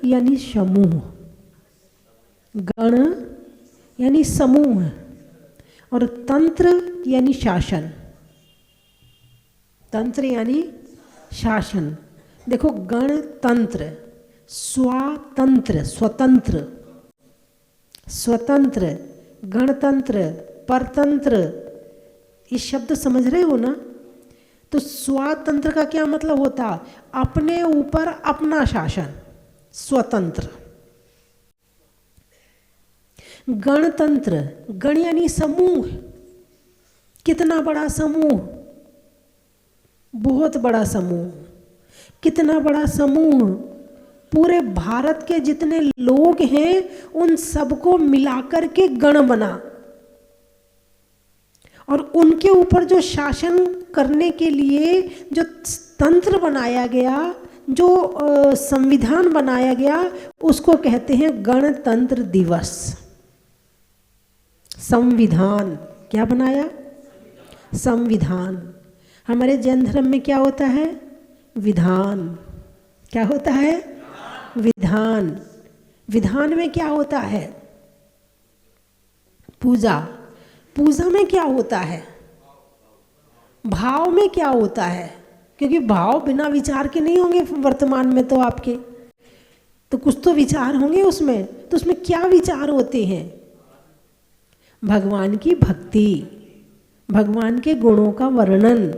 यानी समूह, गण यानी समूह, और तंत्र यानी शासन। तंत्र यानी शासन। देखो, गणतंत्र, स्वातंत्र, स्वतंत्र, स्वतंत्र, गणतंत्र, परतंत्र, ये शब्द समझ रहे हो ना? तो स्वातंत्र का क्या मतलब होता? अपने ऊपर अपना शासन, स्वतंत्र। गणतंत्र, गण यानी समूह, कितना बड़ा समूह, बहुत बड़ा समूह। कितना बड़ा समूह? पूरे भारत के जितने लोग हैं उन सबको मिलाकर के गण बना, और उनके ऊपर जो शासन करने के लिए जो तंत्र बनाया गया, जो संविधान बनाया गया, उसको कहते हैं गणतंत्र दिवस। संविधान, क्या बनाया? संविधान। हमारे जैन धर्म में क्या होता है? विधान। क्या होता है? विधान। विधान में क्या होता है? पूजा। पूजा में क्या होता है? भाव में क्या होता है? क्योंकि भाव बिना विचार के नहीं होंगे वर्तमान में, तो आपके तो कुछ तो विचार होंगे उसमें। तो उसमें क्या विचार होते हैं? भगवान की भक्ति, भगवान के गुणों का वर्णन।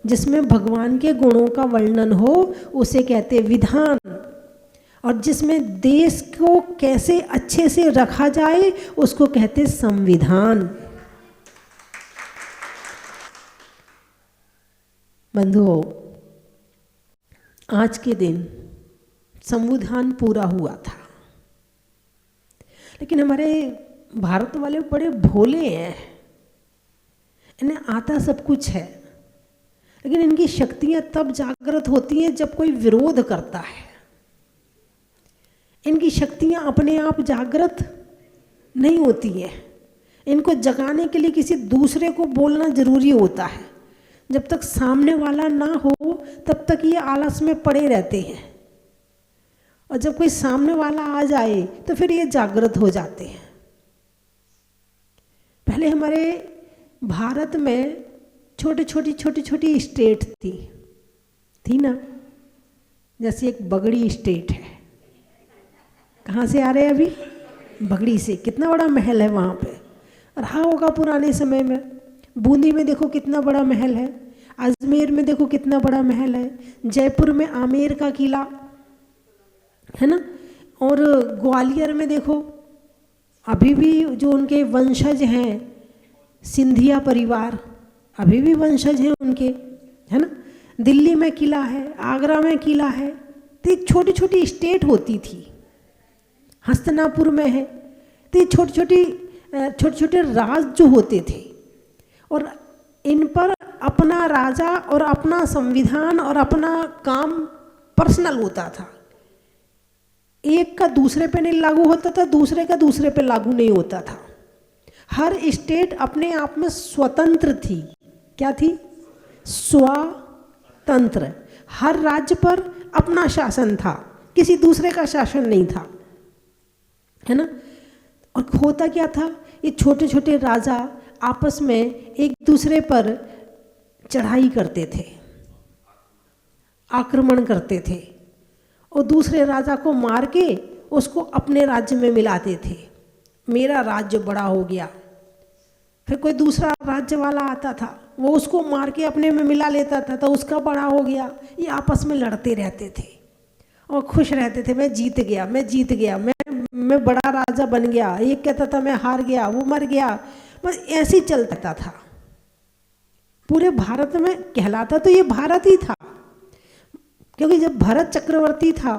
जिसमें भगवान के गुणों का वर्णन हो उसे कहते विधान, और जिसमें देश को कैसे अच्छे से रखा जाए उसको कहते संविधान। बंधुओं, आज के दिन संविधान पूरा हुआ था, लेकिन हमारे भारत वाले बड़े भोले हैं। इन्हें आता सब कुछ है, लेकिन इनकी शक्तियां तब जागृत होती हैं जब कोई विरोध करता है। इनकी शक्तियां अपने आप जागृत नहीं होती हैं। इनको जगाने के लिए किसी दूसरे को बोलना जरूरी होता है। जब तक सामने वाला ना हो तब तक ये आलस में पड़े रहते हैं, और जब कोई सामने वाला आ जाए तो फिर ये जागृत हो जाते हैं। पहले हमारे भारत में छोटी छोटी स्टेट थी ना। जैसे एक बगड़ी स्टेट है। कहाँ से आ रहे हैं अभी? बगड़ी से। कितना बड़ा महल है वहाँ पे, रहा होगा पुराने समय में। बूंदी में देखो कितना बड़ा महल है, अजमेर में देखो कितना बड़ा महल है, जयपुर में आमेर का किला है ना, और ग्वालियर में देखो अभी भी जो उनके वंशज हैं, सिंधिया परिवार अभी भी वंशज हैं उनके, है ना। दिल्ली में किला है, आगरा में किला है। तो एक छोटी छोटी स्टेट होती थी। हस्तिनापुर में है। तो ये छोटे छोटे राज जो होते थे, और इन पर अपना राजा और अपना संविधान और अपना काम पर्सनल होता था। एक का दूसरे पे नहीं लागू होता था, दूसरे का दूसरे पे लागू नहीं होता था। हर स्टेट अपने आप में स्वतंत्र थी। क्या थी? स्वतंत्र। हर राज्य पर अपना शासन था, किसी दूसरे का शासन नहीं था, है ना। और होता क्या था, ये छोटे छोटे राजा आपस में एक दूसरे पर चढ़ाई करते थे, आक्रमण करते थे, और दूसरे राजा को मार के उसको अपने राज्य में मिलाते थे। मेरा राज्य बड़ा हो गया। फिर कोई दूसरा राज्य वाला आता था, वो उसको मार के अपने में मिला लेता था, तो उसका बड़ा हो गया। ये आपस में लड़ते रहते थे और खुश रहते थे, मैं जीत गया, मैं जीत गया, मैं बड़ा राजा बन गया। एक कहता था मैं हार गया, वो मर गया। बस ऐसे ही चलता था। पूरे भारत में कहलाता तो ये भारत ही था, क्योंकि जब भरत चक्रवर्ती था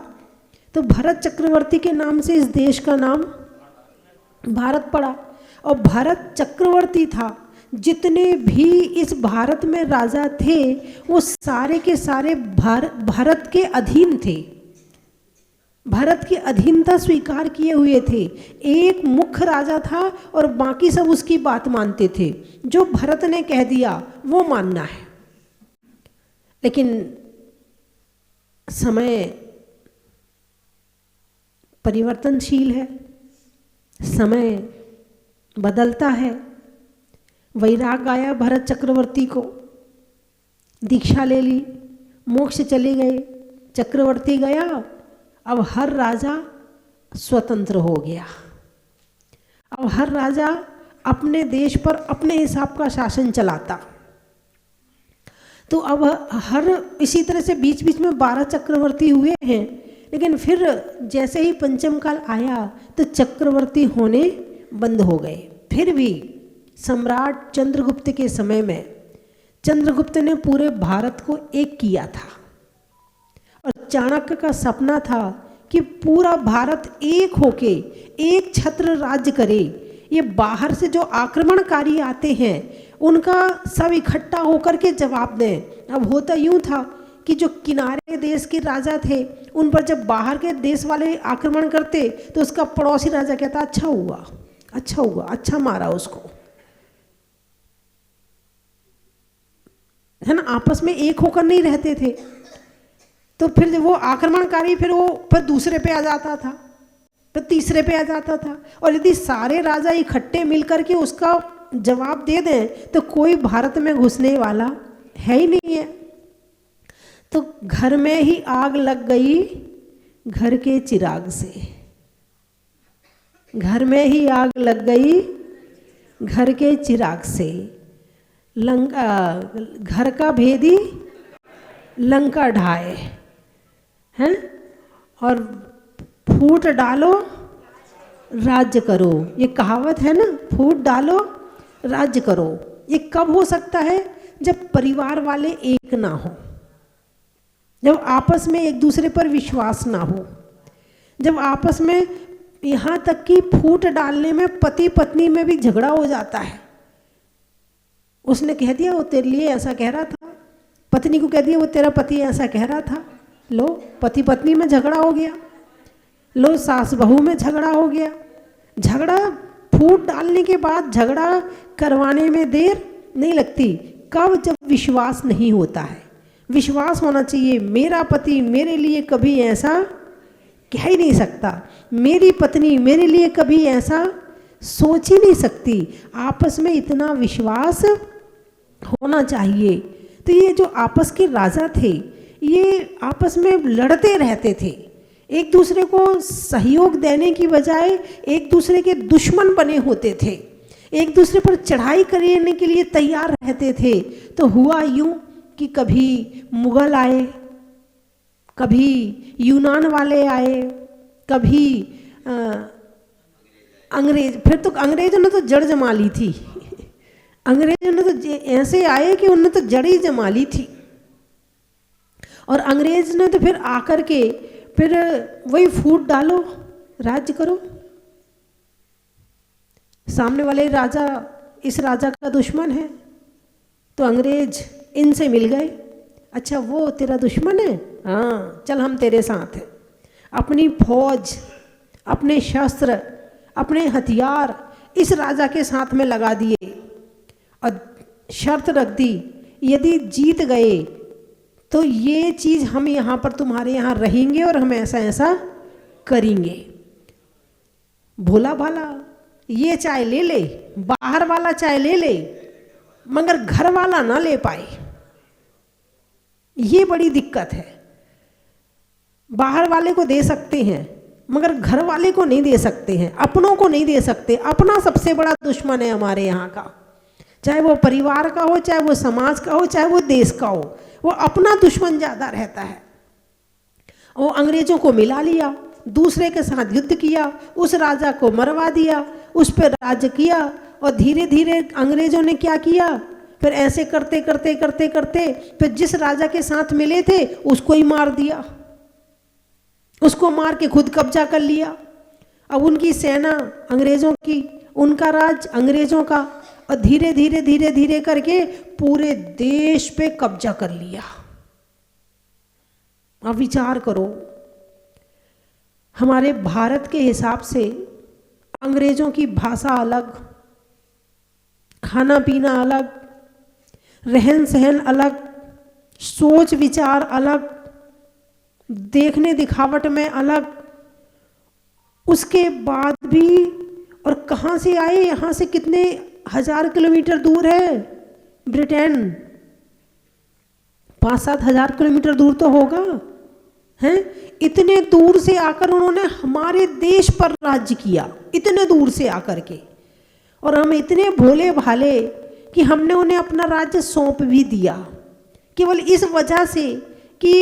तो भरत चक्रवर्ती के नाम से इस देश का नाम भारत पड़ा। और भरत चक्रवर्ती था। जितने भी इस भारत में राजा थे वो सारे के सारे भारत के अधीन थे, भारत की अधीनता स्वीकार किए हुए थे। एक मुख्य राजा था और बाकी सब उसकी बात मानते थे। जो भरत ने कह दिया वो मानना है। लेकिन समय परिवर्तनशील है, समय बदलता है। वैराग आया भरत चक्रवर्ती को, दीक्षा ले ली, मोक्ष चले गए, चक्रवर्ती गया। अब हर राजा स्वतंत्र हो गया। अब हर राजा अपने देश पर अपने हिसाब का शासन चलाता। तो अब हर इसी तरह से बीच बीच में 12 चक्रवर्ती हुए हैं, लेकिन फिर जैसे ही पंचम काल आया तो चक्रवर्ती होने बंद हो गए। फिर भी सम्राट चंद्रगुप्त के समय में चंद्रगुप्त ने पूरे भारत को एक किया था, और चाणक्य का सपना था कि पूरा भारत एक होके एक छत्र राज्य करे। ये बाहर से जो आक्रमणकारी आते हैं उनका सब इकट्ठा होकर के जवाब दें। अब होता यूं था कि जो किनारे देश के राजा थे उन पर जब बाहर के देश वाले आक्रमण करते तो उसका पड़ोसी राजा कहता अच्छा हुआ, अच्छा हुआ, अच्छा मारा उसको, है ना। आपस में एक होकर नहीं रहते थे। तो फिर जब वो आक्रमणकारी फिर दूसरे पे आ जाता था, फिर तीसरे पे आ जाता था। और यदि सारे राजा इकट्ठे मिलकर के उसका जवाब दे दें तो कोई भारत में घुसने वाला है ही नहीं है। तो घर में ही आग लग गई घर के चिराग से, घर में ही आग लग गई घर के चिराग से। लंका घर का भेदी लंका ढाए, हैं, और फूट डालो राज्य करो। ये कहावत है ना, फूट डालो राज्य करो। ये कब हो सकता है? जब परिवार वाले एक ना हो, जब आपस में एक दूसरे पर विश्वास ना हो, जब आपस में यहाँ तक कि फूट डालने में पति पत्नी में भी झगड़ा हो जाता है। उसने कह दिया वो तेरे लिए ऐसा कह रहा था, पत्नी को कह दिया वो तेरा पति ऐसा कह रहा था, लो पति पत्नी में झगड़ा हो गया, लो सास बहू में झगड़ा हो गया। झगड़ा फूट डालने के बाद झगड़ा करवाने में देर नहीं लगती। कब? जब विश्वास नहीं होता है। विश्वास होना चाहिए। मेरा पति मेरे लिए कभी ऐसा कह ही नहीं सकता, मेरी पत्नी मेरे लिए कभी ऐसा सोच ही नहीं सकती। आपस में इतना विश्वास होना चाहिए। तो ये जो आपस के राजा थे ये आपस में लड़ते रहते थे, एक दूसरे को सहयोग देने की बजाय एक दूसरे के दुश्मन बने होते थे, एक दूसरे पर चढ़ाई करने के लिए तैयार रहते थे। तो हुआ यूं कि कभी मुगल आए, कभी यूनान वाले आए, कभी अंग्रेज। फिर तो अंग्रेजों ने तो जड़ जमा ली थी। अंग्रेजों ने तो ऐसे आए कि उन्होंने तो जड़ ही जमा ली थी। और अंग्रेज ने तो फिर आकर के फिर वही फूट डालो राज्य करो। सामने वाले राजा इस राजा का दुश्मन है तो अंग्रेज इनसे मिल गए। अच्छा वो तेरा दुश्मन है, हाँ चल हम तेरे साथ हैं। अपनी फौज, अपने शस्त्र, अपने हथियार इस राजा के साथ में लगा दिए और शर्त रख दी यदि जीत गए तो ये चीज़ हम यहाँ पर तुम्हारे यहाँ रहेंगे और हम ऐसा ऐसा करेंगे। भोला भाला ये चाय ले ले, बाहर वाला चाय ले ले, मगर घर वाला ना ले पाए। ये बड़ी दिक्कत है। बाहर वाले को दे सकते हैं मगर घर वाले को नहीं दे सकते हैं, अपनों को नहीं दे सकते। अपना सबसे बड़ा दुश्मन है हमारे यहाँ का, चाहे वो परिवार का हो, चाहे वो समाज का हो, चाहे वो देश का हो, वो अपना दुश्मन ज़्यादा रहता है। वो अंग्रेजों को मिला लिया, दूसरे के साथ युद्ध किया, उस राजा को मरवा दिया, उस पर राज्य किया। और धीरे धीरे अंग्रेजों ने क्या किया, फिर ऐसे करते करते करते करते फिर जिस राजा के साथ मिले थे उसको ही मार दिया, उसको मार के खुद कब्जा कर लिया। अब उनकी सेना अंग्रेजों की, उनका राज अंग्रेजों का, और धीरे धीरे धीरे धीरे करके पूरे देश पे कब्जा कर लिया। अब विचार करो, हमारे भारत के हिसाब से अंग्रेजों की भाषा अलग, खाना पीना अलग, रहन सहन अलग, सोच विचार अलग, देखने दिखावट में अलग, उसके बाद भी, और कहाँ से आए, यहाँ से कितने 1000 किलोमीटर दूर है ब्रिटेन, 5-7 हजार किलोमीटर दूर तो होगा, हैं? इतने दूर से आकर उन्होंने हमारे देश पर राज्य किया, इतने दूर से आकर के। और हम इतने भोले भाले कि हमने उन्हें अपना राज्य सौंप भी दिया, केवल इस वजह से कि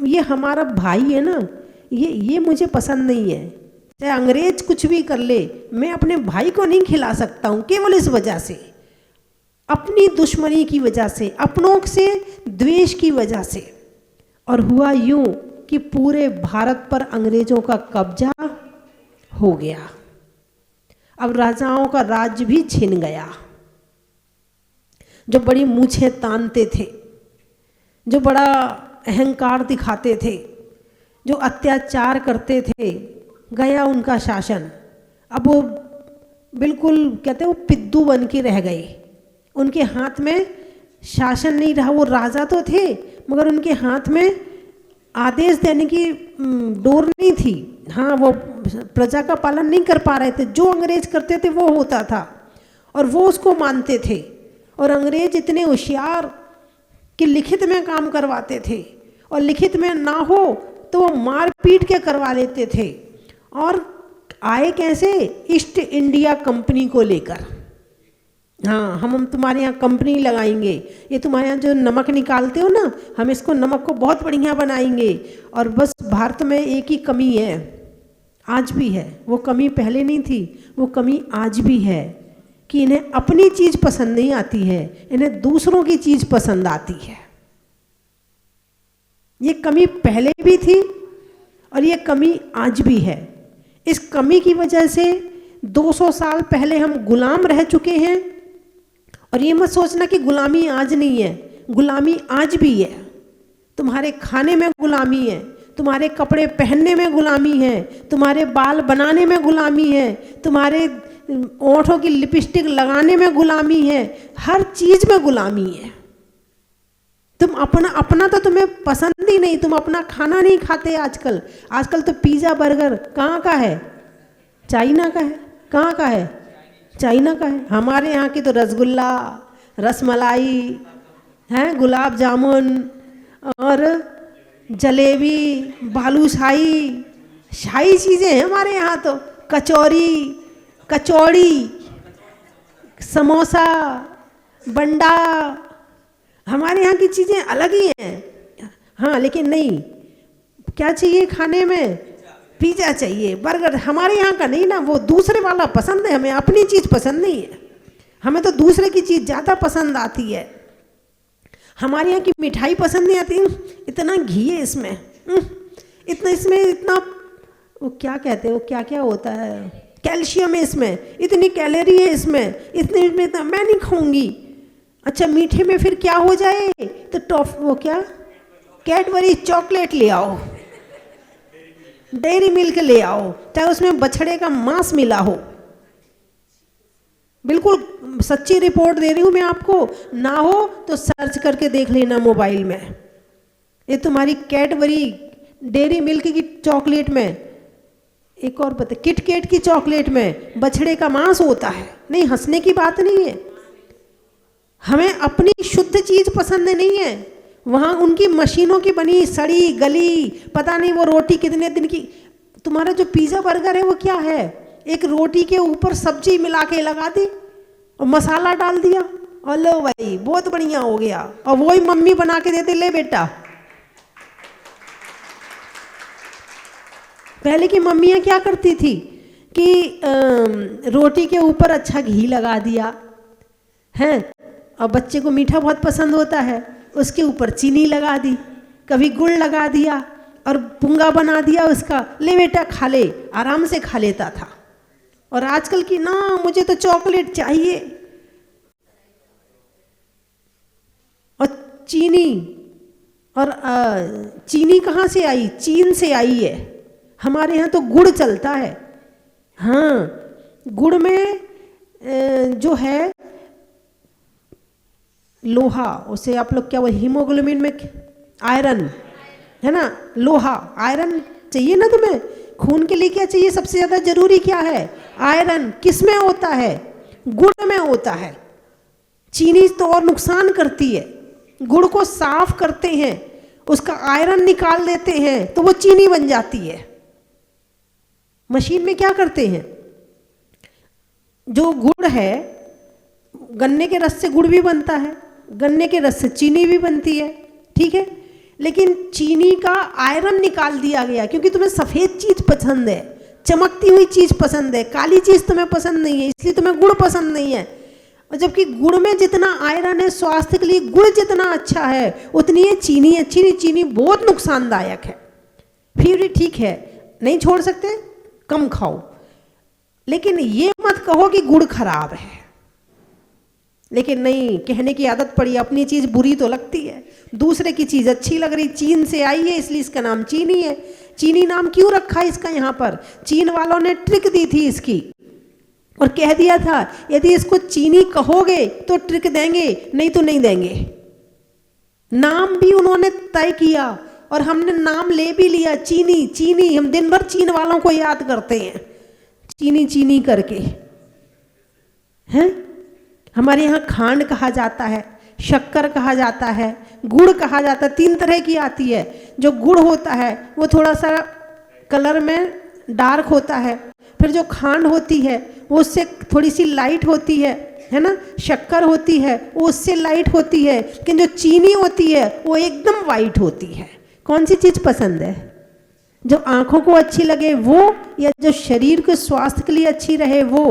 ये हमारा भाई है ना, ये मुझे पसंद नहीं है। चाहे अंग्रेज कुछ भी कर ले, मैं अपने भाई को नहीं खिला सकता हूँ, केवल इस वजह से, अपनी दुश्मनी की वजह से, अपनों से द्वेष की वजह से। और हुआ यूं कि पूरे भारत पर अंग्रेजों का कब्जा हो गया। अब राजाओं का राज्य भी छिन गया। जो बड़ी मूछें तानते थे, जो बड़ा अहंकार दिखाते थे, जो अत्याचार करते थे, गया उनका शासन। अब वो बिल्कुल कहते वो पिद्दू बन के रह गए। उनके हाथ में शासन नहीं रहा। वो राजा तो थे मगर उनके हाथ में आदेश देने की डोर नहीं थी। हाँ, वो प्रजा का पालन नहीं कर पा रहे थे। जो अंग्रेज करते थे वो होता था और वो उसको मानते थे। और अंग्रेज इतने होशियार कि लिखित में काम करवाते थे, और लिखित में ना हो तो वो मार पीट के करवा लेते थे। और आए कैसे? ईस्ट इंडिया कंपनी को लेकर। हाँ, हम तुम्हारे यहाँ कंपनी लगाएंगे, ये तुम्हारे यहाँ जो नमक निकालते हो ना, हम इसको नमक को बहुत बढ़िया बनाएंगे। और बस भारत में एक ही कमी है, आज भी है, वो कमी पहले नहीं थी, वो कमी आज भी है कि इन्हें अपनी चीज़ पसंद नहीं आती है, इन्हें दूसरों की चीज़ पसंद आती है। ये कमी पहले भी थी और ये कमी आज भी है। इस कमी की वजह से 200 साल पहले हम गुलाम रह चुके हैं। और ये मत सोचना कि गुलामी आज नहीं है, गुलामी आज भी है। तुम्हारे खाने में गुलामी है, तुम्हारे कपड़े पहनने में गुलामी है, तुम्हारे बाल बनाने में गुलामी है, तुम्हारे ओंठों की लिपस्टिक लगाने में गुलामी है, हर चीज में गुलामी है। तुम अपना तो तुम्हें पसंद ही नहीं, तुम अपना खाना नहीं खाते आजकल। आजकल तो पिज़्ज़ा बर्गर कहाँ का है? चाइना का है। कहाँ का है? चाइना का है। हमारे यहाँ की तो रसगुल्ला, रसमलाई हैं, गुलाब जामुन और जलेबी, बालूशाही, शाही चीज़ें हैं हमारे यहाँ तो। कचौड़ी, समोसा, बंडा, हमारे यहाँ की चीज़ें अलग ही हैं। हाँ, लेकिन नहीं, क्या चाहिए खाने में? पिज़्ज़ा चाहिए, बर्गर। हमारे यहाँ का नहीं ना, वो दूसरे वाला पसंद है, हमें अपनी चीज़ पसंद नहीं है। हमें तो दूसरे की चीज़ ज़्यादा पसंद आती है। हमारे यहाँ की मिठाई पसंद नहीं आती, इतना घी है इसमें, इतना वो क्या कहते हैं, वो क्या क्या होता है, कैल्शियम है इसमें, इतनी कैलोरी है इसमें, इतना मैं नहीं खाऊंगी। अच्छा, मीठे में फिर क्या हो जाए तो वो क्या, कैडबरी चॉकलेट ले आओ, डेयरी मिल्क ले आओ, चाहे उसमें बछड़े का मांस मिला हो। बिल्कुल सच्ची रिपोर्ट दे रही हूँ मैं आपको, ना हो तो सर्च करके देख लेना मोबाइल में। ये तुम्हारी कैडबरी डेयरी मिल्क की चॉकलेट में, एक और पता, किटकैट की चॉकलेट में बछड़े का मांस होता है। नहीं, हंसने की बात नहीं है। हमें अपनी शुद्ध चीज पसंद नहीं है, वहां उनकी मशीनों की बनी सड़ी गली, पता नहीं वो रोटी कितने दिन की। तुम्हारा जो पिज्जा बर्गर है वो क्या है? एक रोटी के ऊपर सब्जी मिला के लगा दी और मसाला डाल दिया और लो भाई बहुत बढ़िया हो गया। और वही मम्मी बना के देते, ले बेटा। पहले की मम्मियाँ क्या करती थी कि रोटी के ऊपर अच्छा घी लगा दिया है, और बच्चे को मीठा बहुत पसंद होता है, उसके ऊपर चीनी लगा दी, कभी गुड़ लगा दिया और पुंगा बना दिया उसका, ले बेटा खा ले, आराम से खा लेता था। और आजकल की ना, मुझे तो चॉकलेट चाहिए। और चीनी, और चीनी कहाँ से आई? चीन से आई है। हमारे यहाँ तो गुड़ चलता है। हाँ, गुड़ में जो है लोहा, उसे आप लोग क्या, वो हीमोग्लोबिन में आयरन है ना, लोहा आयरन चाहिए ना तुम्हें, खून के लिए क्या चाहिए? सबसे ज़्यादा जरूरी क्या है? आयरन। किस में होता है? गुड़ में होता है। चीनी तो और नुकसान करती है। गुड़ को साफ करते हैं, उसका आयरन निकाल देते हैं तो वो चीनी बन जाती है। मशीन में क्या करते हैं? जो गुड़ है, गन्ने के रस से गुड़ भी बनता है, गन्ने के रस से चीनी भी बनती है, ठीक है। लेकिन चीनी का आयरन निकाल दिया गया क्योंकि तुम्हें सफ़ेद चीज़ पसंद है, चमकती हुई चीज़ पसंद है, काली चीज़ तुम्हें पसंद नहीं है, इसलिए तुम्हें गुड़ पसंद नहीं है। और जबकि गुड़ में जितना आयरन है, स्वास्थ्य के लिए गुड़ जितना अच्छा है उतनी ये चीनी अच्छी नहीं। चीनी बहुत नुकसानदायक है। फिर भी ठीक है, नहीं छोड़ सकते, कम खाओ, लेकिन ये मत कहो कि गुड़ खराब है। लेकिन नहीं, कहने की आदत पड़ी, अपनी चीज़ बुरी तो लगती है, दूसरे की चीज़ अच्छी लग रही। चीन से आई है इसलिए इसका नाम चीनी है। चीनी नाम क्यों रखा इसका? यहाँ पर चीन वालों ने ट्रिक दी थी इसकी और कह दिया था यदि इसको चीनी कहोगे तो ट्रिक देंगे, नहीं तो नहीं देंगे। नाम भी उन्होंने तय किया और हमने नाम ले भी लिया, चीनी चीनी। हम दिन भर चीन वालों को याद करते हैं, चीनी चीनी करके, हैं। हमारे यहाँ खांड कहा जाता है, शक्कर कहा जाता है, गुड़ कहा जाता है। 3 तरह की आती है। जो गुड़ होता है वो थोड़ा सा कलर में डार्क होता है, फिर जो खांड होती है वो उससे थोड़ी सी लाइट होती है ना। शक्कर होती है वो उससे लाइट होती है, लेकिन जो चीनी होती है वो एकदम वाइट होती है। कौन सी चीज़ पसंद है? जो आँखों को अच्छी लगे वो, या जो शरीर के स्वास्थ्य के लिए अच्छी रहे वो?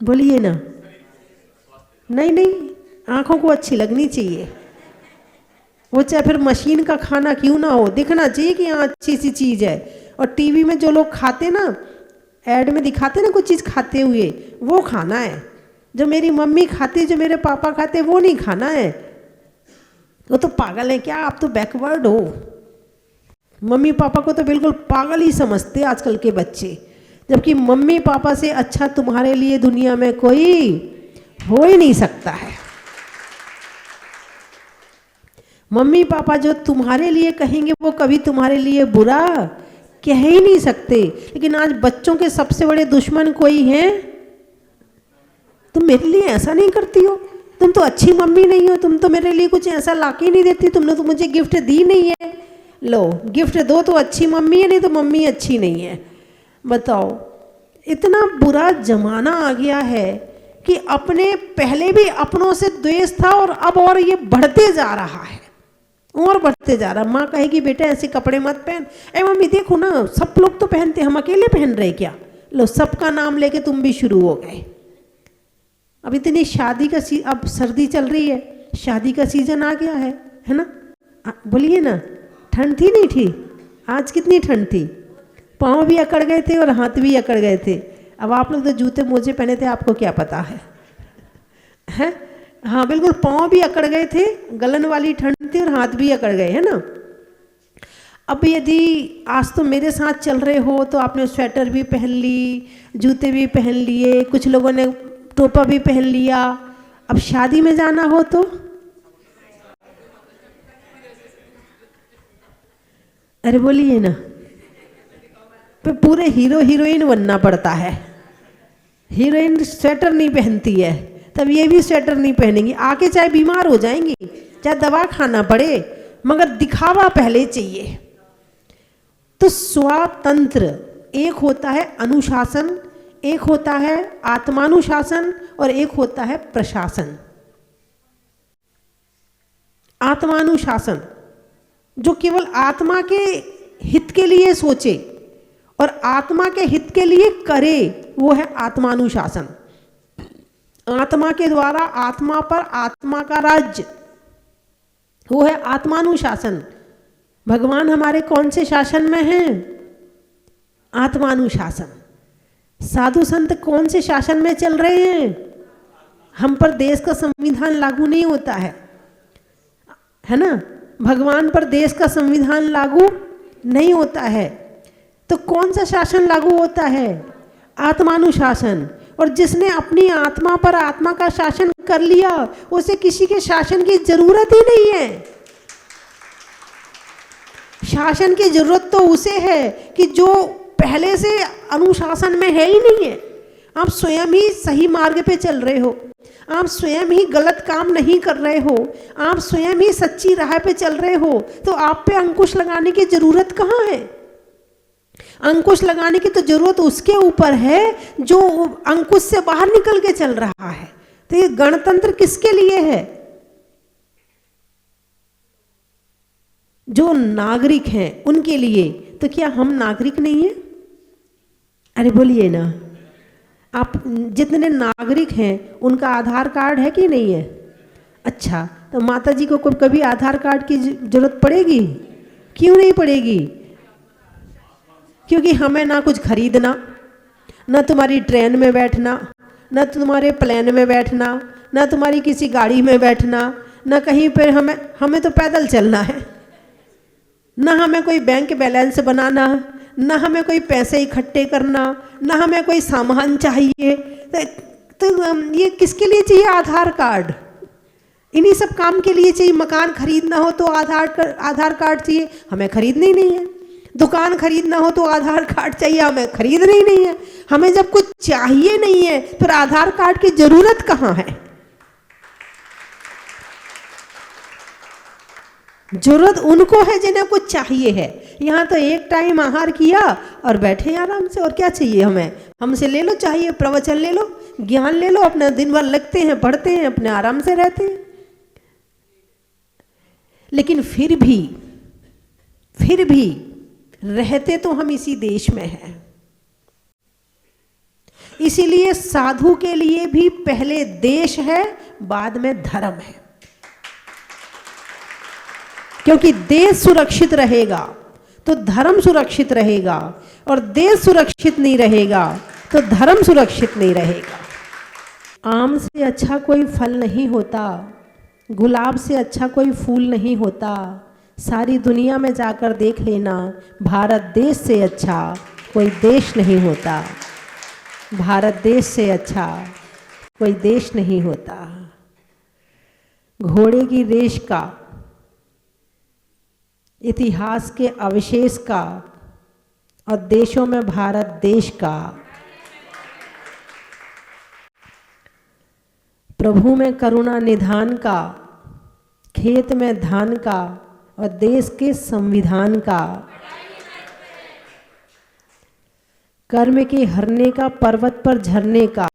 बोलिए ना। नहीं नहीं, आँखों को अच्छी लगनी चाहिए, वो चाहे फिर मशीन का खाना क्यों ना हो, दिखना चाहिए कि हाँ अच्छी सी चीज़ है। और टीवी में जो लोग खाते ना, ऐड में दिखाते ना कुछ चीज़ खाते हुए, वो खाना है। जो मेरी मम्मी खाती, जो मेरे पापा खाते, वो नहीं खाना है। वो तो पागल है क्या? आप तो बैकवर्ड हो। मम्मी पापा को तो बिल्कुल पागल ही समझते आजकल के बच्चे, जबकि मम्मी पापा से अच्छा तुम्हारे लिए दुनिया में कोई हो ही नहीं सकता है। मम्मी पापा जो तुम्हारे लिए कहेंगे वो कभी तुम्हारे लिए बुरा कह ही नहीं सकते। लेकिन आज बच्चों के सबसे बड़े दुश्मन कोई हैं? तुम मेरे लिए ऐसा नहीं करती हो, तुम तो अच्छी मम्मी नहीं हो, तुम तो मेरे लिए कुछ ऐसा लाके नहीं देती, तुमने तो मुझे गिफ्ट दी नहीं है। लो गिफ्ट दो तो अच्छी मम्मी है, नहीं तो मम्मी अच्छी नहीं है। बताओ, इतना बुरा जमाना आ गया है कि अपने पहले भी अपनों से द्वेष था और अब और ये बढ़ते जा रहा है, और बढ़ते जा रहा। माँ कहेगी बेटा ऐसे कपड़े मत पहन, ए मम्मी देखो ना सब लोग तो पहनते, हम अकेले पहन रहे क्या? लो सबका नाम लेके तुम भी शुरू हो गए। अब इतनी शादी का अब सर्दी चल रही है, शादी का सीजन आ गया है ना। बोलिए ना, ठंड थी नहीं थी? आज कितनी ठंड थी, पाँव भी अकड़ गए थे और हाथ भी अकड़ गए थे। अब आप लोग तो जूते मोजे पहने थे, आपको क्या पता है? हाँ बिल्कुल, पाँव भी अकड़ गए थे, गलन वाली ठंड थी और हाथ भी अकड़ गए, है ना। अब यदि आज तो मेरे साथ चल रहे हो तो आपने स्वेटर भी पहन ली, जूते भी पहन लिए, कुछ लोगों ने टोपा भी पहन लिया। अब शादी में जाना हो तो अरे बोलिए ना, तो पूरे हीरो हीरोइन बनना पड़ता है। हीरोइन स्वेटर नहीं पहनती है, तब ये भी स्वेटर नहीं पहनेंगी, आके चाहे बीमार हो जाएंगी, चाहे दवा खाना पड़े, मगर दिखावा पहले चाहिए। तो स्वातंत्र, एक होता है अनुशासन, एक होता है आत्मानुशासन और एक होता है प्रशासन। आत्मानुशासन जो केवल आत्मा के हित के लिए सोचे और आत्मा के हित के लिए करे, वो है आत्मानुशासन। आत्मा के द्वारा आत्मा पर आत्मा का राज्य, वो है आत्मानुशासन। भगवान हमारे कौन से शासन में हैं? आत्मानुशासन। साधु संत कौन से शासन में चल रहे हैं? हम पर देश का संविधान लागू नहीं होता है ना। भगवान पर देश का संविधान लागू नहीं होता है, तो कौन सा शासन लागू होता है? आत्मानुशासन। और जिसने अपनी आत्मा पर आत्मा का शासन कर लिया, उसे किसी के शासन की जरूरत ही नहीं है। शासन की जरूरत तो उसे है कि जो पहले से अनुशासन में है ही नहीं है। आप स्वयं ही सही मार्ग पे चल रहे हो, आप स्वयं ही गलत काम नहीं कर रहे हो, आप स्वयं ही सच्ची राह पे चल रहे हो, तो आप पे अंकुश लगाने की जरूरत कहाँ है? अंकुश लगाने की तो जरूरत उसके ऊपर है जो अंकुश से बाहर निकल के चल रहा है। तो ये गणतंत्र किसके लिए है? जो नागरिक हैं उनके लिए। तो क्या हम नागरिक नहीं हैं? अरे बोलिए ना, आप जितने नागरिक हैं उनका आधार कार्ड है कि नहीं है? अच्छा, तो माता जी को कभी आधार कार्ड की जरूरत पड़ेगी? क्यों नहीं पड़ेगी? क्योंकि हमें ना कुछ खरीदना, ना तुम्हारी ट्रेन में बैठना, ना तुम्हारे प्लेन में बैठना, ना तुम्हारी किसी गाड़ी में बैठना, ना कहीं पर हमें तो पैदल चलना है, ना हमें कोई बैंक बैलेंस बनाना, ना हमें कोई पैसे इकट्ठे करना, ना हमें कोई सामान चाहिए। तो ये किसके लिए चाहिए आधार कार्ड? इन्हीं सब काम के लिए चाहिए। मकान खरीदना हो तो आधार कार्ड चाहिए, हमें खरीदना ही नहीं है। दुकान खरीदना हो तो आधार कार्ड चाहिए, हमें खरीदना ही नहीं है। हमें जब कुछ चाहिए नहीं है फिर आधार कार्ड की जरूरत कहाँ है? जरूरत उनको है जिन्हें कुछ चाहिए है। यहाँ तो एक टाइम आहार किया और बैठे आराम से, और क्या चाहिए हमें? हमसे ले लो, चाहिए प्रवचन ले लो, ज्ञान ले लो, अपना दिन भर लगते हैं, पढ़ते हैं, अपने आराम से रहते हैं। लेकिन फिर भी रहते तो हम इसी देश में हैं। इसीलिए साधु के लिए भी पहले देश है, बाद में धर्म है। क्योंकि देश सुरक्षित रहेगा तो धर्म सुरक्षित रहेगा, और देश सुरक्षित नहीं रहेगा तो धर्म सुरक्षित नहीं रहेगा। आम से अच्छा कोई फल नहीं होता, गुलाब से अच्छा कोई फूल नहीं होता। सारी दुनिया में जाकर देख लेना, भारत देश से अच्छा कोई देश नहीं होता। भारत देश से अच्छा कोई देश नहीं होता। घोड़े की रेस का, इतिहास के अवशेष का, और देशों में भारत देश का, प्रभु में करुणा निधान का, खेत में धान का, और देश के संविधान का, कर्म के हरने का, पर्वत पर झरने का,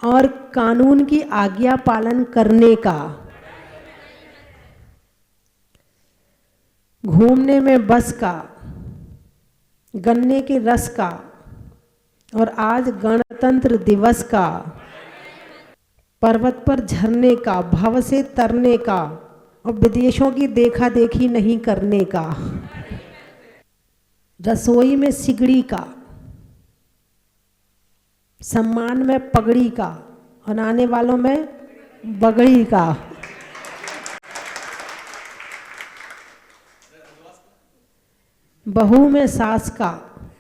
और कानून की आज्ञा पालन करने का, घूमने में बस का, गन्ने के रस का, और आज गणतंत्र दिवस का, पर्वत पर झरने का, भव से तरने का, और विदेशों की देखा देखी नहीं करने का, रसोई में सिगड़ी का, सम्मान में पगड़ी का, और आने वालों में बगड़ी का, बहू में सास का,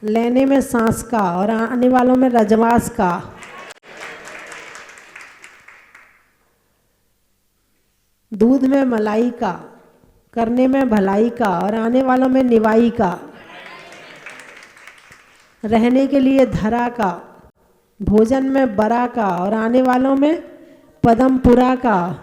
लेने में सांस का, और आने वालों में रजवास का, दूध में मलाई का, करने में भलाई का, और आने वालों में निवाई का, रहने के लिए धरा का, भोजन में बरा का, और आने वालों में पदमपुरा का,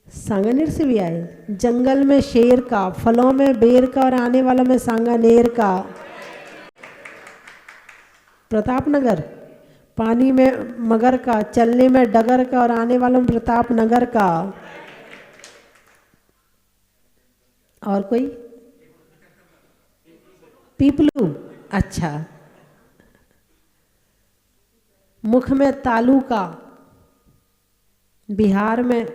सांगानेर से भी आए, जंगल में शेर का, फलों में बेर का, और आने वालों में सांगानेर का, प्रतापनगर, पानी में मगर का, चलने में डगर का, और आने वालों में प्रतापनगर का, और कोई पीपलू, अच्छा, मुख में तालू का, बिहार में,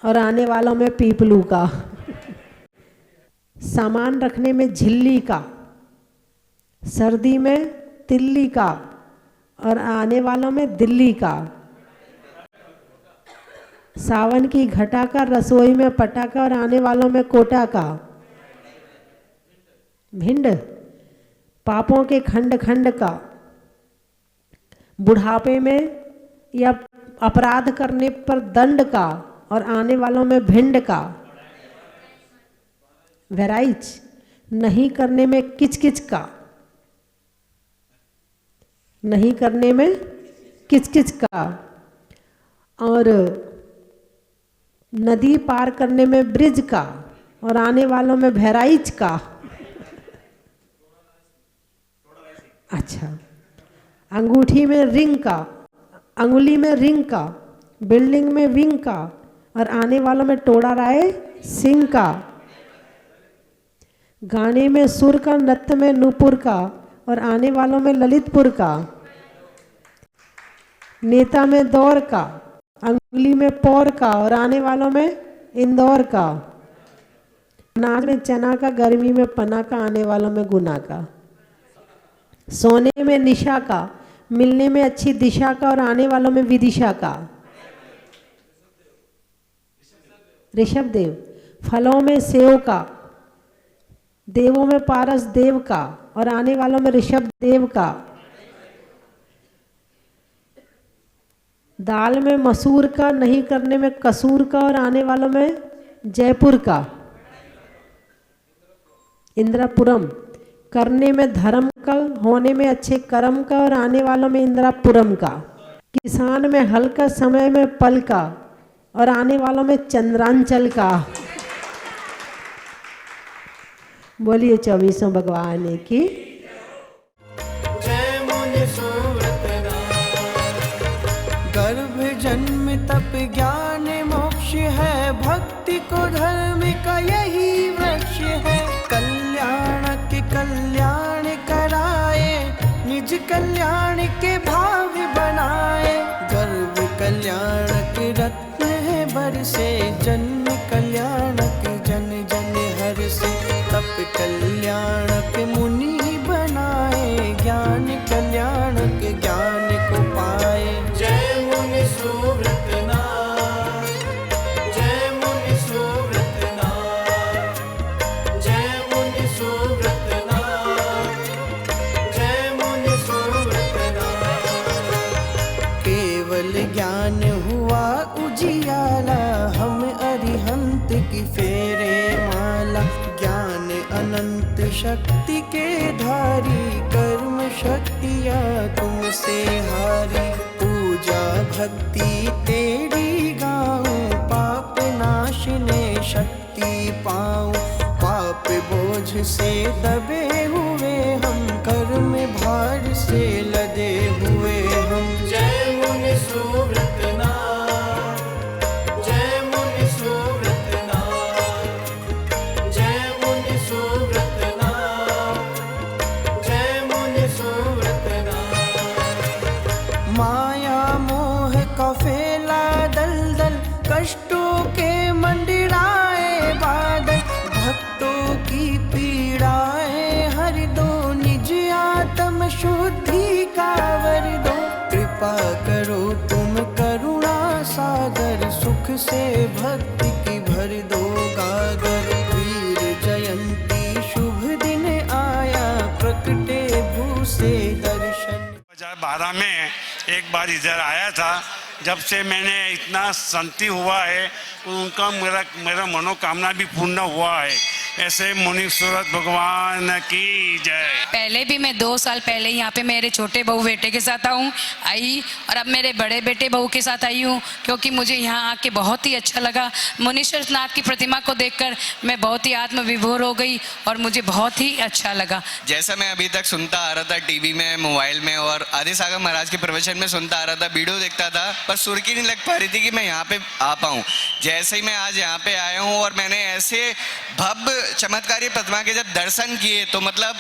और आने वालों में पीपलू का, सामान रखने में झिल्ली का, सर्दी में तिल्ली का, और आने वालों में दिल्ली का, सावन की घटा का, रसोई में पटाखा, और आने वालों में कोटा का, भिंड, पापों के खंड खंड का, बुढ़ापे में या अपराध करने पर दंड का और आने वालों में भिंड का। बहराइच, नहीं करने में किचकिच का, नहीं करने में किचकिच का। और नदी पार करने में ब्रिज का और आने वालों में बहराइच का। अच्छा, अंगूठी में रिंग का, अंगुली में रिंग का, बिल्डिंग में विंग का और आने वालों में टोड़ा राय सिंह का। गाने में सुर का, नृत्य में नूपुर का और आने वालों में ललितपुर का। नेता में दौर का, अंगुली में पौर का और आने वालों में इंदौर का। अनाज में चना का, गर्मी में पना का, आने वालों में गुना का। सोने में निशा का, मिलने में अच्छी दिशा का और आने वालों में विदिशा का। ऋषभ देव। फलों में सेव का, देवों में पारस देव का और आने वालों में ऋषभ देव का। दाल में मसूर का, नहीं करने में कसूर का और आने वालों में जयपुर का। इंद्रपुरम। करने में धर्म का, होने में अच्छे कर्म का और आने वालों में इंद्रापुरम का। किसान में हल का, समय में पल का और आने वालों में चंद्रांचल का। बोलिए 24 भगवान की। गर्भ जन्म तप ज्ञान मोक्ष है, भक्ति को धर्म का यही वृक्ष है। कल्याण के कल्याण कराए, निज कल्याण के भाव बनाए। गर्भ कल्याण के रत्न है बरसे, जन्म कल्याण के जन जन हर से। तप कल्याण के मुनि बनाए, ज्ञान कल्याण के ज्ञान को पाए। जय मुनि सुव्रत नाथ, जय मुनि सुव्रत नाथ, जय मुनि सुव्रत नाथ, जय मुनि सुव्रत नाथ। केवल ज्ञान हुआ उजियाला, हम अरिहंत की फेरे माला। ज्ञान अनंत शक्ति के धारी, कर्म शक्तियाँ तुमसे हारी। पूजा भक्ति तेरी गाऊं, पाप नाशने शक्ति पाऊं। पाप बोझ से दबे हुए हम, कर्म भार से लदे हुए हम। जय मुनि सुव्रत नाथ, जय मुनि सुव्रत नाथ, जय मुनि सुव्रत नाथ, जय मुनि सुव्रत नाथ। माया मोह का फैला दलदल, कष्टों के मंडराए बादल। भक्तों की पीड़ाएं हर दो, निज आत्म शुद्धि का वर दो। कृपा करो तुम करुणा सागर, सुख से भक्ति की भर दो गागर। वीर जयंती शुभ दिन आया, प्रकटे भू से दर्शन। 2012 में एक बार इधर आया था। जब से मैंने इतना शांति हुआ है, उनका मेरा मनोकामना भी पूर्ण हुआ है। ऐसे मुनि सूरत भगवान की जय। पहले भी मैं 2 साल पहले यहाँ पे मेरे छोटे बहू बेटे के साथ आई और अब मेरे बड़े बेटे बहू के साथ आई हूँ, क्योंकि मुझे यहाँ आके बहुत ही अच्छा लगा। मुनीश्वर नाथ की प्रतिमा को देखकर मैं बहुत ही आत्मविभोर हो गई और मुझे बहुत ही अच्छा लगा। जैसा मैं अभी तक सुनता आ रहा था टीवी में, मोबाइल में और आदि सागर महाराज के प्रवचन में सुनता आ रहा था, वीडियो देखता था, पर सुर्खी नहीं लग पा रही थी कि मैं यहाँ पे आ पाऊँ। जैसे ही मैं आज यहाँ पे आया हूँ और मैंने ऐसे भव्य चमत्कारी प्रतिमा के जब दर्शन किए तो मतलब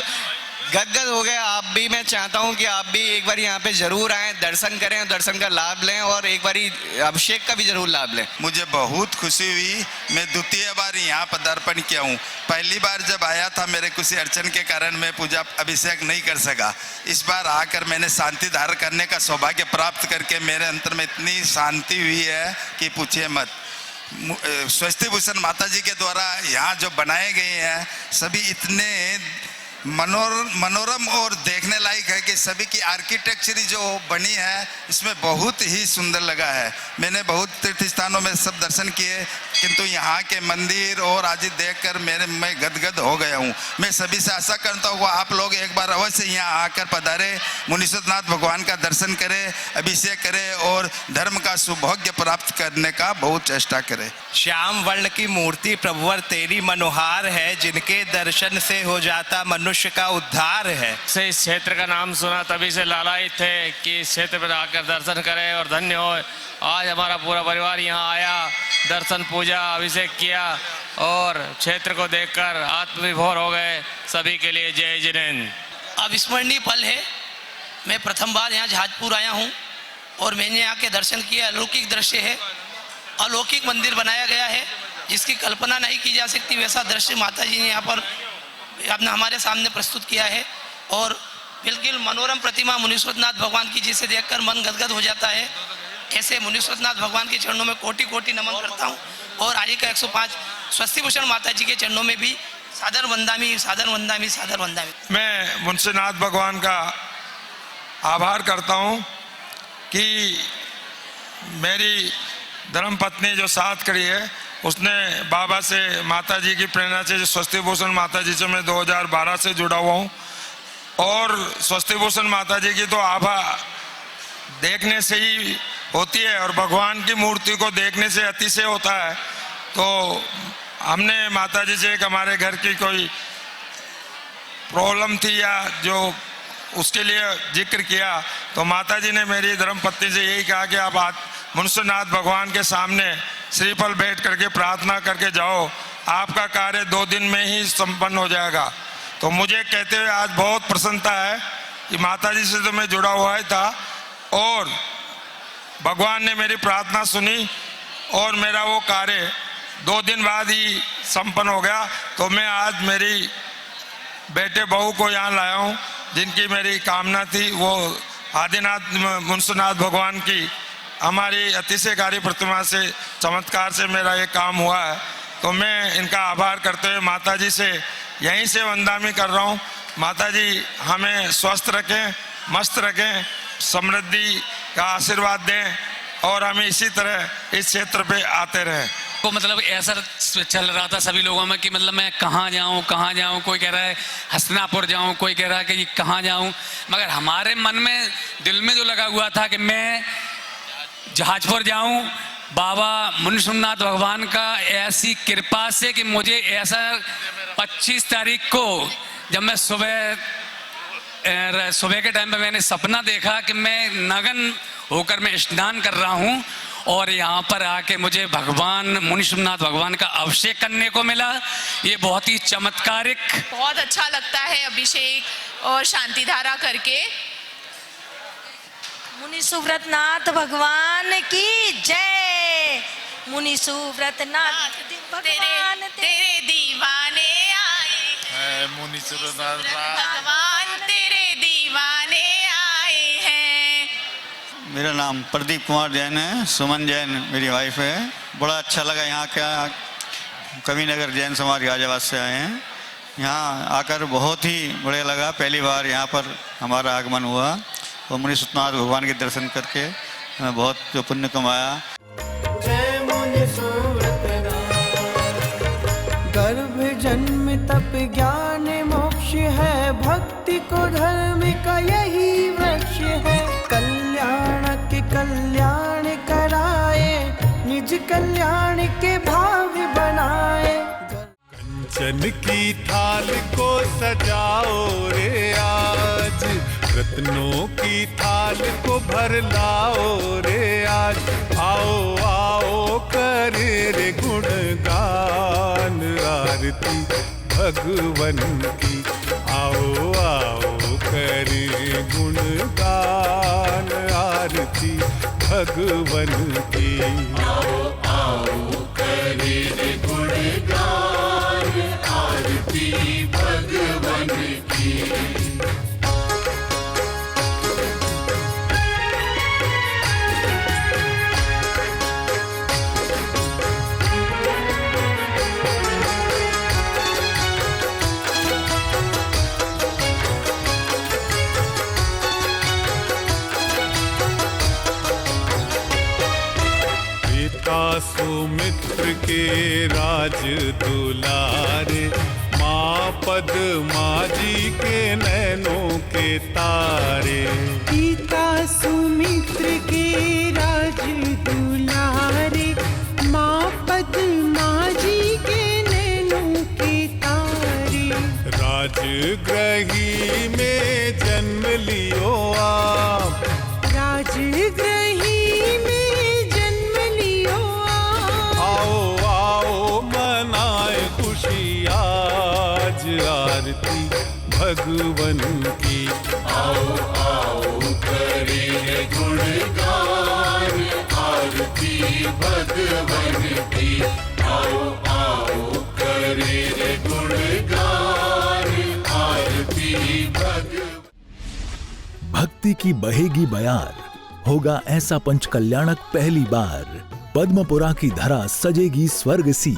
गदगद हो गया। आप भी, मैं चाहता हूं कि आप भी एक बार यहाँ पे जरूर आएं, दर्शन करें और दर्शन का लाभ लें और एक बारी अभिषेक का भी जरूर लाभ लें। मुझे बहुत खुशी हुई। मैं द्वितीय बार यहाँ पदार्पण किया हूँ। पहली बार जब आया था मेरे किसी अड़चन के कारण मैं पूजा अभिषेक नहीं कर सका। इस बार आकर मैंने शांति धारण करने का सौभाग्य प्राप्त करके मेरे अंतर में इतनी शांति हुई है कि पूछिए मत। स्वस्ति भूषण माता जी के द्वारा यहाँ जो बनाए गए हैं सभी इतने मनोरम और देखने लायक है कि सभी की आर्किटेक्चर जो बनी है इसमें बहुत ही सुंदर लगा है। मैंने बहुत तीर्थ स्थानों में सब दर्शन किए, किंतु यहाँ के मंदिर और आदि देखकर मैं गदगद हो गया हूँ। मैं सभी से आशा करता हूँ आप लोग एक बार अवश्य यहाँ आकर पधारे, मुनीश्वरनाथ भगवान का दर्शन करें, अभिषेक करें और धर्म का सौभाग्य प्राप्त करने का बहुत चेष्टा करें। श्याम वर्ण की मूर्ति प्रभुवर तेरी मनोहार है, जिनके दर्शन से हो जाता मनुष्य का उद्धार है। से इस क्षेत्र का नाम सुना तभी से लालायित थे कि इस क्षेत्र पर आकर दर्शन करें और धन्य हो। आज हमारा पूरा परिवार यहाँ आया, दर्शन पूजा अभिषेक किया और क्षेत्र को देखकर आत्मविभोर हो गए। सभी के लिए जय जिनेन्द्र। अविस्मरणीय पल है। मैं प्रथम बार यहाँ जहाजपुर आया हूँ और मैंने यहाँ के दर्शन किया। अलौकिक दृश्य है, अलौकिक मंदिर बनाया गया है जिसकी कल्पना नहीं की जा सकती। वैसा दृश्य माता जी ने यहाँ पर आपने हमारे सामने प्रस्तुत किया है और बिल्कुल मनोरम प्रतिमा मुनीश्वरनाथ भगवान की, जिसे देखकर मन गदगद हो जाता है। ऐसे मुनीश्वरनाथ भगवान के चरणों में कोटि कोटि नमन करता हूँ और आज का 105 स्वस्तिभूषण माता जी के चरणों में भी सादर वंदामी, सादर वंदामी, सादर वंदामी। मैं मुनीश्वरनाथ भगवान का आभार करता हूँ कि मेरी धर्मपत्नी जो साथ खड़ी है उसने बाबा से, माता जी की प्रेरणा से, जो स्वस्तिभूषण माता जी से मैं 2012 से जुड़ा हुआ हूँ और स्वस्तिभूषण माता जी की तो आभा देखने से ही होती है और भगवान की मूर्ति को देखने से अतिशय होता है। तो हमने माता जी से एक हमारे घर की कोई प्रॉब्लम थी या जो उसके लिए जिक्र किया, तो माता जी ने मेरी धर्मपत्नी से यही कहा कि आप मुनीश्वरनाथ भगवान के सामने श्रीफल भेंट करके प्रार्थना करके जाओ, आपका कार्य 2 दिन में ही संपन्न हो जाएगा। तो मुझे कहते हुए आज बहुत प्रसन्नता है कि माता जी से तो मैं जुड़ा हुआ ही था और भगवान ने मेरी प्रार्थना सुनी और मेरा वो कार्य 2 दिन बाद ही संपन्न हो गया। तो मैं आज मेरी बेटे बहू को यहाँ लाया हूँ, जिनकी मेरी कामना थी। वो आदिनाथ मुनीश्वरनाथ भगवान की हमारी अतिशयकारी प्रतिमा से, चमत्कार से मेरा ये काम हुआ है। तो मैं इनका आभार करते हुए माता जी से यहीं से वंदामी कर रहा हूँ। माता जी हमें स्वस्थ रखें, मस्त रखें, समृद्धि का आशीर्वाद दें और हमें इसी तरह इस क्षेत्र पे आते रहें। को मतलब ऐसा चल रहा था सभी लोगों में कि मतलब मैं कहाँ जाऊँ। कोई कह रहा है हस्तिनापुर जाऊँ, कोई कह रहा है कि कहाँ जाऊँ, मगर हमारे मन में, दिल में जो लगा हुआ था कि मैं जहाजपुर जाऊँ। बाबा मुनीश्वरनाथ भगवान का ऐसी कृपा से कि मुझे ऐसा 25 तारीख को जब मैं सुबह के टाइम पे मैंने सपना देखा कि मैं नगन होकर मैं स्नान कर रहा हूँ और यहाँ पर आके मुझे भगवान मुनीश्वरनाथ भगवान का अभिषेक करने को मिला। ये बहुत ही चमत्कारिक, बहुत अच्छा लगता है अभिषेक और शांति धारा करके। मुनीश्वरनाथ भगवान की जय। मुनीश्वरनाथ भगवान तेरे दीवाने आए हैं, मुनीश्वरनाथ भगवान तेरे दीवाने आए हैं। मेरा नाम प्रदीप कुमार जैन है, सुमन जैन मेरी वाइफ है। बड़ा अच्छा लगा यहाँ का, कविनगर जैन समाज गाजियाबाद से आए हैं। यहाँ आकर बहुत ही बढ़िया लगा। पहली बार यहाँ पर हमारा आगमन हुआ और मुनीश्वरनाथ भगवान के दर्शन करके हमें बहुत जो पुण्य कमाया। गर्भ जन्म तप ज्ञान मोक्ष है, भक्ति को धर्म का यही वृक्ष है। कल्याण के कल्याण कराए, निज कल्याण के भाव बनाए। कंचन की थाल को सजाओ रे आज, रत्नों की थाल को भर लाओ रे आज। आओ आओ करे रे गुणगान आरती भगवन की। आओ आओ करे गुणगान आरती भगवन की। आओ आओ करे रे गुणगान आरती भगवन की। सीता सुमित्र के राज दुलारे, माँ पद्मा जी के नैनों के तारे। सीता सुमित्र के राज दुलारे, माँ पद्मा जी के नैनों के तारे। राजगृही में जन्म लियो आप, राजगृही में जन्म लियो आप। आओ आओ मनाए खुशी आज आरती भगवन की। आओ आओ करें गुणगान आरती भगवन की। आओ आओ करें गुणगान आरती भगवन। भक्ति की बहेगी बयार, होगा ऐसा पंच कल्याणक पहली बार। पद्मपुरा की धरा सजेगी स्वर्ग सी,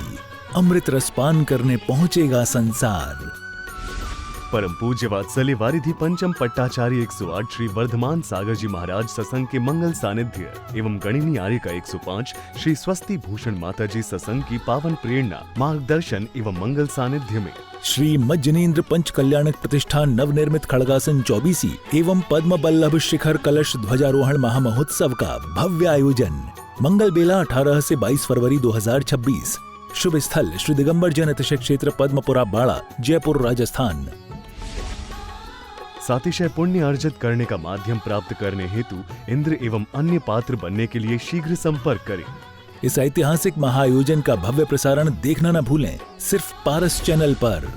अमृत रसपान करने पहुंचेगा संसार। परम पूज्य वात्सल्य वारिधि पंचम पट्टाचार्य 108 श्री वर्धमान सागर जी महाराज सत्संग के मंगल सानिध्य एवं गणिनी आर्य का 105 श्री स्वस्ति भूषण माता जी सत्संग की पावन प्रेरणा, मार्गदर्शन एवं मंगल सानिध्य में श्री मज्जनेन्द्र पंच कल्याणक प्रतिष्ठान नवनिर्मित खड़गासन 24 एवं पद्म बल्लभ शिखर कलश ध्वजारोहण महामहोत्सव का भव्य आयोजन। मंगल बेला 18 से 22 फरवरी 2026। शुभ स्थल श्री दिगंबर जैन अतिशय क्षेत्र पद्मपुरा बाड़ा, जयपुर, राजस्थान। सातिशय पुण्य अर्जित करने का माध्यम प्राप्त करने हेतु इंद्र एवं अन्य पात्र बनने के लिए शीघ्र संपर्क करें। इस ऐतिहासिक महाआयोजन का भव्य प्रसारण देखना न भूलें, सिर्फ पारस चैनल पर।